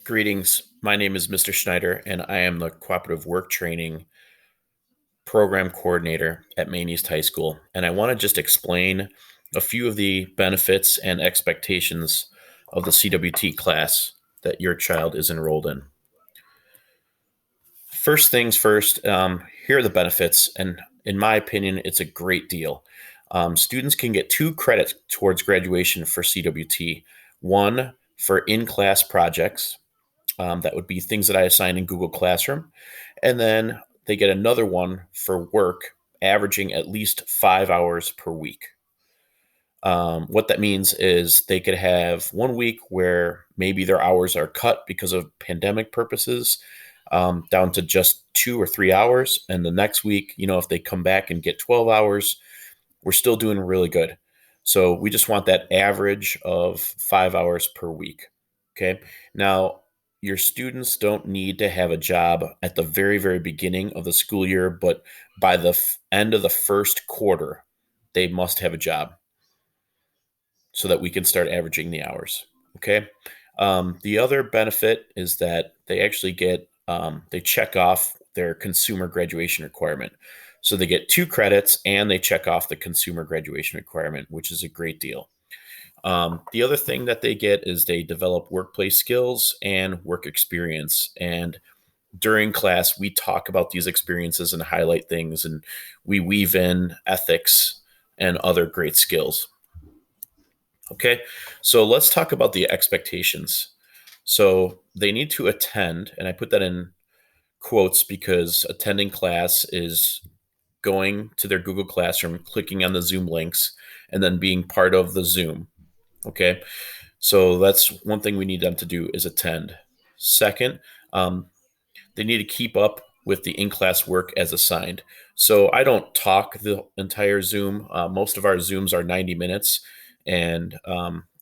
Greetings. My name is Mr. Schneider, and I am the Cooperative Work Training Program Coordinator at Maine East High School. And I want to just explain a few of the benefits and expectations of the CWT class that your child is enrolled in. First things first, here are the benefits, and in my opinion, it's a great deal. Students can get 2 credits towards graduation for CWT, one for in-class projects. That would be things that I assign in Google Classroom. And then they get another one for work, averaging at least 5 hours per week. What that means is they could have one week where maybe their hours are cut because of pandemic purposes, down to just 2 or 3 hours. And the next week, if they come back and get 12 hours, we're still doing really good. So we just want that average of 5 hours per week. Okay. Now, your students don't need to have a job at the very, very beginning of the school year, but by the end of the first quarter, they must have a job so that we can start averaging the hours. Okay. The other benefit is that they actually they check off their consumer graduation requirement. So they get 2 credits and they check off the consumer graduation requirement, which is a great deal. The other thing that they get is they develop workplace skills and work experience. And during class, we talk about these experiences and highlight things, and we weave in ethics and other great skills. Okay, so let's talk about the expectations. So they need to attend, and I put that in quotes because attending class is going to their Google Classroom, clicking on the Zoom links, and then being part of the Zoom. Okay, so that's one thing we need them to do is attend. Second, they need to keep up with the in-class work as assigned. So I don't talk the entire Zoom. Most of our Zooms are 90 minutes, and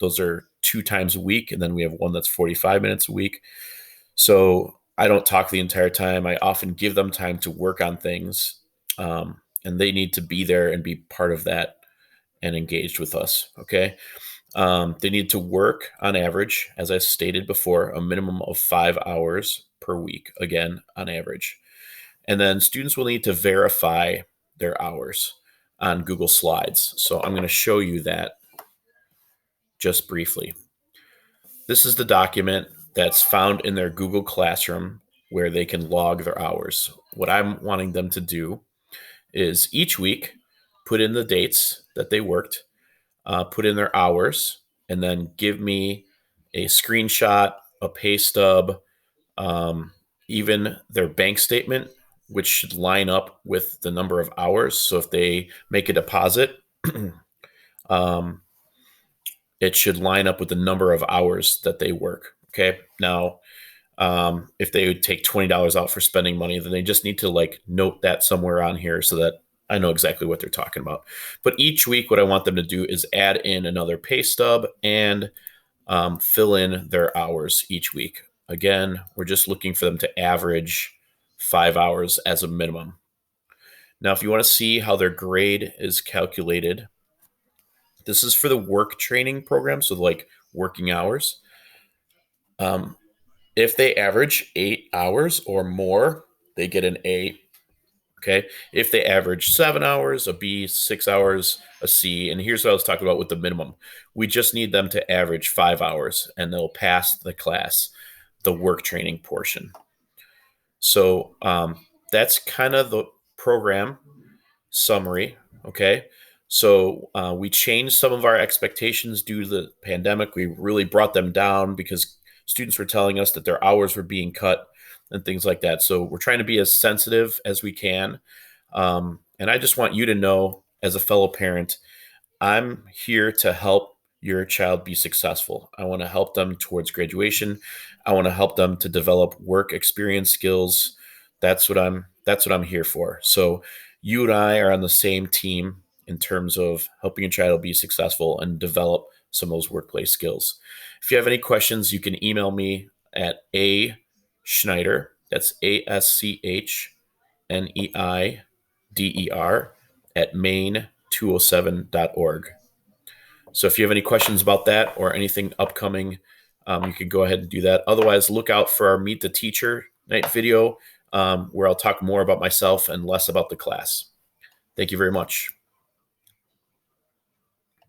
those are 2 times a week, and then we have one that's 45 minutes a week. So I don't talk the entire time. I often give them time to work on things, and they need to be there and be part of that and engaged with us. Okay. They need to work on average, as I stated before, a minimum of 5 hours per week, again, on average. And then students will need to verify their hours on Google Slides. So I'm going to show you that just briefly. This is the document that's found in their Google Classroom where they can log their hours. What I'm wanting them to do is each week put in the dates that they worked, put in their hours, and then give me a screenshot, a pay stub, even their bank statement, which should line up with the number of hours. So if they make a deposit, it should line up with the number of hours that they work. Okay. Now, if they would take $20 out for spending money, then they just need to note that somewhere on here so that I know exactly what they're talking about. But each week, what I want them to do is add in another pay stub and fill in their hours each week. Again, we're just looking for them to average 5 hours as a minimum. Now, if you want to see how their grade is calculated, this is for the work training program, so working hours. If they average 8 hours or more, they get an A. Okay. If they average 7 hours, a B, 6 hours, a C. And here's what I was talking about with the minimum. We just need them to average 5 hours and they'll pass the class, the work training portion. So that's kind of the program summary. Okay. So we changed some of our expectations due to the pandemic. We really brought them down because students were telling us that their hours were being cut and things like that. So we're trying to be as sensitive as we can. And I just want you to know, as a fellow parent, I'm here to help your child be successful. I want to help them towards graduation. I want to help them to develop work experience skills. That's what I'm here for. So you and I are on the same team in terms of helping your child be successful and develop some of those workplace skills. If you have any questions, you can email me at Schneider, that's ASCHNEIDER at maine207.org. So if you have any questions about that or anything upcoming, you can go ahead and do that. Otherwise, look out for our Meet the Teacher night video, where I'll talk more about myself and less about the class. Thank you very much.